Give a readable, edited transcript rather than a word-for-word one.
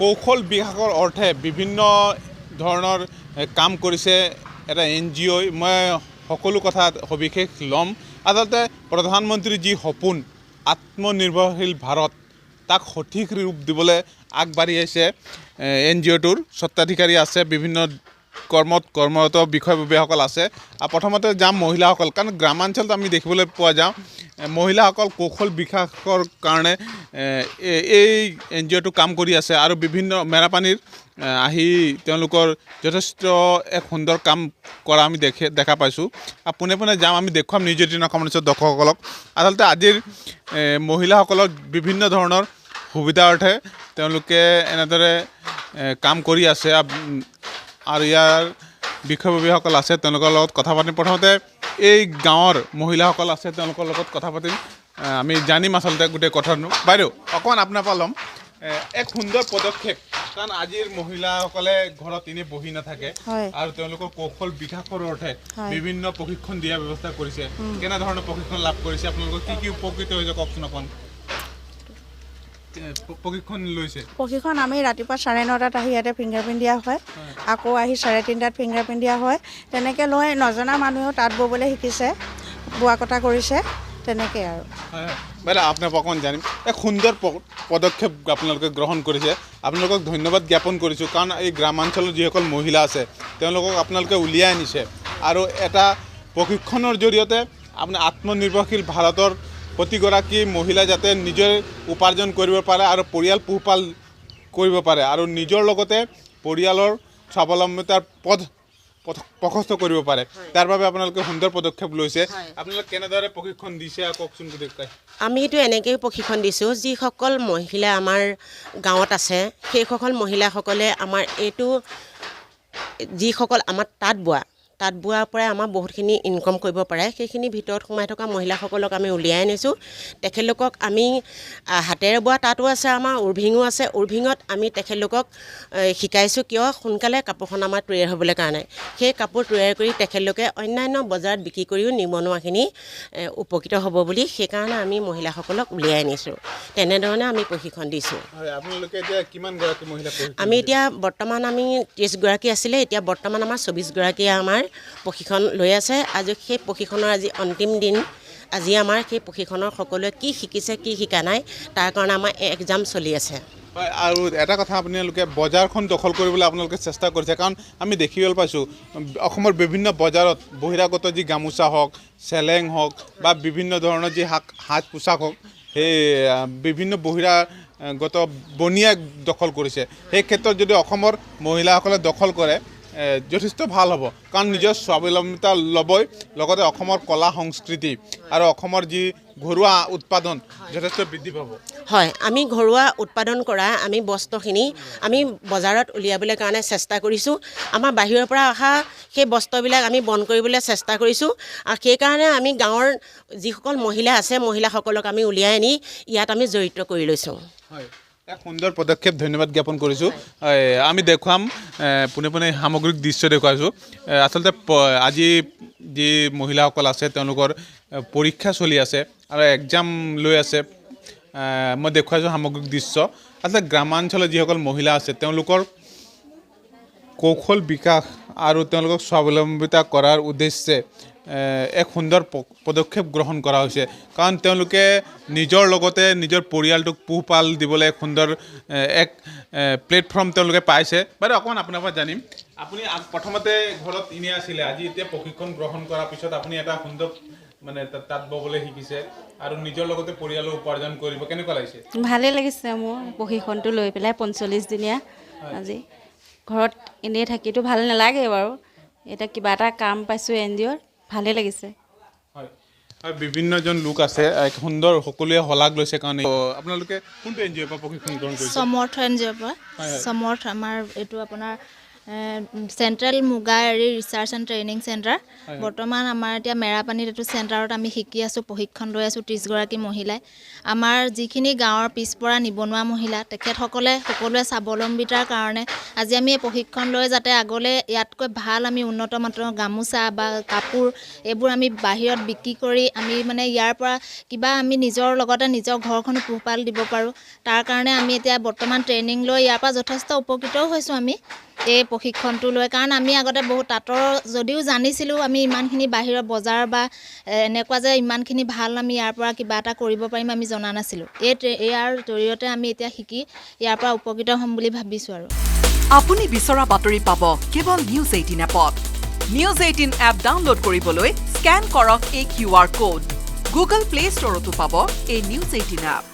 কৌশল বিকাশৰ অৰ্থে বিভিন্ন ধৰণৰ কাম কৰিছে এটা NGO মই সকলো কথা সবিশেষ ল'ম আচলতে প্ৰধানমন্ত্ৰী যি সপোন আত্মনিৰ্ভৰশীল ভাৰত তাক সঠিক ৰূপ দিবলৈ আগবাঢ়ি আহিছে NGOটোৰ স্বত্বাধিকাৰী আছে বিভিন্ন কৰ্মৰত বিষয়ববীয়াসকল আছে প্ৰথমতে যাম মহিলাসকল কাৰণ গ্ৰামাঞ্চলত আমি দেখিবলৈ পোৱা যাওঁ মহিলাসকল কৌশল বিকাশৰ কাৰণে এই NGOটো কাম কৰি আছে আৰু বিভিন্ন মেৰাপানীৰ আহি তেওঁলোকৰ যথেষ্ট এক সুন্দৰ কাম কৰা আমি দেখা পাইছোঁ পোনে পোনে যাম আমি দেখুৱাম নিউজ 18 কমিউনিষ্টৰ দৰ্শকসকলক আচলতে আজিৰ মহিলাসকলক বিভিন্ন ধৰণৰ সুবিধাৰ অৰ্থে তেওঁলোকে এনেদৰে কাম কৰি আছে আৰু ইয়াৰ বিষয়ববীয়াসকল আছে তেওঁলোকৰ লগত কথা পাতিম প্ৰথমতে এই গাঁৱৰ মহিলাসকল আছে তেওঁলোকৰ লগত কথা পাতিম আমি জানিম আচলতে গোটেই কথাটো বাইদেউ অকণমান আপোনাৰ পৰা ল'ম এক সুন্দৰ পদক্ষেপ কাৰণ আজিৰ মহিলাসকলে ঘৰত এনে বহি নাথাকে আৰু তেওঁলোকৰ কৌশল বিকাশৰ অৰ্থে বিভিন্ন প্ৰশিক্ষণ দিয়াৰ ব্যৱস্থা কৰিছে কেনে ধৰণৰ প্ৰশিক্ষণ লাভ কৰিছে আপোনালোকৰ কি উপকৃত হৈছে কওকচোন অকণ প্ৰশিক্ষণ আমি ৰাতিপুৱা 9:30 আহি ইয়াতে ফিংগাৰপ্ৰিণ্ট দিয়া হয় আকৌ আহি 3:30 ফিংগাৰপ্ৰিণ্ট দিয়া হয় তেনেকৈ লৈ নজনা মানুহেও তাঁত ববলৈ শিকিছে বোৱা কটা কৰিছে তেনেকৈ আৰু বাইদেউ আপোনাৰ পৰা অকণ জানিম এক সুন্দৰ পদক্ষেপ আপোনালোকে গ্ৰহণ কৰিছে আপোনালোকক ধন্যবাদ জ্ঞাপন কৰিছোঁ কাৰণ এই গ্ৰামাঞ্চলৰ যিসকল মহিলা আছে তেওঁলোকক আপোনালোকে উলিয়াই আনিছে আৰু এটা প্ৰশিক্ষণৰ জৰিয়তে আপুনি আত্মনিৰ্ভৰশীল ভাৰতৰ প্ৰতিগৰাকী মহিলা যাতে নিজে উপাৰ্জন কৰিব পাৰে আৰু পৰিয়াল পোহপাল কৰিব পাৰে আৰু নিজৰ লগতে পৰিয়ালৰ স্বাৱলম্বিতাৰ পথ প্ৰশস্ত কৰিব পাৰে তাৰ বাবে আপোনালোকে সুন্দৰ পদক্ষেপ লৈছে আপোনালোকে কেনেদৰে প্ৰশিক্ষণ দিছে কওকচোন দেখুৱাই আমিতো এনেকৈও প্ৰশিক্ষণ দিছোঁ যিসকল মহিলা আমাৰ গাঁৱত আছে সেইসকল মহিলাসকলে আমাৰ এইটো যিসকল আমাৰ তাঁত বোৱাৰ পৰাই আমাৰ বহুতখিনি ইনকম কৰিব পাৰে সেইখিনি ভিতৰত সোমাই থকা মহিলাসকলক আমি উলিয়াই আনিছোঁ তেখেতলোকক আমি হাতেৰে বোৱা তাঁতো আছে আমাৰ উৰ্ভিঙো আছে উৰ্ভিঙত আমি তেখেতলোকক শিকাইছোঁ কিয় সোনকালে কাপোৰখন আমাৰ তৈয়াৰ হ'বলৈ কাৰণে সেই কাপোৰ তৈয়াৰ কৰি তেখেতলোকে অন্যান্য বজাৰত বিক্ৰী কৰিও নিবনুৱাখিনি উপকৃত হ'ব বুলি সেইকাৰণে আমি মহিলাসকলক উলিয়াই আনিছোঁ তেনেধৰণে আমি প্ৰশিক্ষণ দিছোঁ আমি এতিয়া বৰ্তমান আমি 30 গৰাকী আছিলে এতিয়া বৰ্তমান আমাৰ 24 গৰাকীয়ে আমাৰ প্ৰশিক্ষণ লৈ আছে আজি সেই প্ৰশিক্ষণৰ আজি অন্তিম দিন আজি আমাৰ সেই প্ৰশিক্ষণৰ সকলোৱে কি শিকিছে কি শিকা নাই তাৰ কাৰণে আমাৰ এক্সাম চলি আছে আৰু এটা কথা আপোনালোকে বজাৰখন দখল কৰিবলৈ আপোনালোকে চেষ্টা কৰিছে কাৰণ আমি দেখিবলৈ পাইছোঁ অসমৰ বিভিন্ন বজাৰত বহিৰাগত যি গামোচা হওক চেলেং হওক বা বিভিন্ন ধৰণৰ যি সাজ পোছাক হওক সেই বিভিন্ন বহিৰাগত বনিয়াই দখল কৰিছে সেই ক্ষেত্ৰত যদি অসমৰ মহিলাসকলে দখল কৰে যথেষ্ট ভাল হ'ব কাৰণ নিজৰ স্বাৱলম্বিতা ল'বই লগতে অসমৰ কলা সংস্কৃতি আৰু অসমৰ যি ঘৰুৱা উৎপাদন যথেষ্ট বৃদ্ধি পাব হয় আমি ঘৰুৱা উৎপাদন কৰা আমি বস্ত্ৰখিনি আমি বজাৰত উলিয়াবলৈ কাৰণে চেষ্টা কৰিছোঁ আমাৰ বাহিৰৰ পৰা অহা সেই বস্ত্ৰবিলাক আমি বন্ধ কৰিবলৈ চেষ্টা কৰিছোঁ আৰু সেইকাৰণে আমি গাঁৱৰ যিসকল মহিলা আছে মহিলাসকলক আমি উলিয়াই আনি ইয়াত আমি জড়িত কৰি লৈছোঁ হয় এক সুন্দৰ পদক্ষেপ ধন্যবাদ জ্ঞাপন কৰিছোঁ আমি দেখুৱাম পোনে পোনে সামগ্ৰিক দৃশ্য দেখুৱাইছোঁ আচলতে আজি যি মহিলাসকল আছে তেওঁলোকৰ পৰীক্ষা চলি আছে আৰু এক্সাম লৈ আছে মই দেখুৱাইছোঁ সামগ্ৰিক দৃশ্য আচলতে গ্ৰামাঞ্চলৰ যিসকল মহিলা আছে তেওঁলোকৰ কৌশল বিকাশ আৰু তেওঁলোকক স্বাৱলম্বিতা কৰাৰ উদ্দেশ্যে এক সুন্দৰ পদক্ষেপ গ্ৰহণ কৰা হৈছে কাৰণ তেওঁলোকে নিজৰ লগতে নিজৰ পৰিয়ালটোক পোহপাল দিবলৈ এক সুন্দৰ এক প্লেটফৰ্ম তেওঁলোকে পাইছে বাৰু অকণমান আপোনাৰ পৰা জানিম আপুনি প্ৰথমতে ঘৰত এনেই আছিলে আজি এতিয়া প্ৰশিক্ষণ গ্ৰহণ কৰাৰ পিছত আপুনি এটা সুন্দৰ মানে তাঁত ববলৈ শিকিছে আৰু নিজৰ লগতে পৰিয়ালৰ উপাৰ্জন কৰিব কেনেকুৱা লাগিছে ভালেই লাগিছে মোৰ প্ৰশিক্ষণটো লৈ পেলাই 45 দিনীয়া আজি ঘৰত এনেই থাকিতো ভাল নালাগে বাৰু এটা কিবা এটা কাম পাইছোঁ NGOৰ ভালেই লাগিছে হয় আৰু বিভিন্নজন লোক আছে এক সুন্দৰ সকলোৱে হলাগ লৈছে কাৰণ আপোনালোকে কোনটো NGOৰ পৰা প্ৰশিক্ষণ গ্ৰহণ কৰিছে সমৰ্থ NGOৰ পৰা সমৰ্থ আমাৰ এইটো আপোনাৰ চেণ্ট্ৰেল মুগা এৰী ৰিচাৰ্চ এণ্ড ট্ৰেইনিং চেণ্টাৰ বৰ্তমান আমাৰ এতিয়া মেৰাপানীত এইটো চেণ্টাৰত আমি শিকি আছোঁ প্ৰশিক্ষণ লৈ আছোঁ 30গৰাকী মহিলাই আমাৰ যিখিনি গাঁৱৰ পিছপৰা নিবনুৱা মহিলা তেখেতসকলে সকলোৱে স্বাৱলম্বিতাৰ কাৰণে আজি আমি এই প্ৰশিক্ষণ লৈ যাতে আগলৈ ইয়াতকৈ ভাল আমি উন্নত মানৰ গামোচা বা কাপোৰ এইবোৰ আমি বাহিৰত বিক্ৰী কৰি আমি মানে ইয়াৰ পৰা কিবা আমি নিজৰ লগতে নিজৰ ঘৰখনো পোহপাল দিব পাৰোঁ তাৰ কাৰণে আমি এতিয়া বৰ্তমান ট্ৰেইনিং লৈ ইয়াৰ পৰা যথেষ্ট উপকৃতও হৈছোঁ আমি এই প্ৰশিক্ষণটো লৈ কাৰণ আমি আগতে বহুত তাঁতৰ যদিও জানিছিলোঁ আমি ইমানখিনি বাহিৰৰ বজাৰ বা এনেকুৱা যে ইমানখিনি ভাল আমি ইয়াৰ পৰা কিবা এটা কৰিব পাৰিম আমি জনা নাছিলোঁ ইয়াৰ জৰিয়তে আমি এতিয়া শিকি ইয়াৰ পৰা উপকৃত হ'ম বুলি ভাবিছোঁ আৰু আপুনি বিচৰা বাতৰি পাব কেৱল নিউজ 18 এপত নিউজ 18 এপ ডাউনলোড কৰিবলৈ স্কেন কৰক এই QR কোড গুগল প্লে ষ্টৰতো পাব এই নিউজ 18 এপ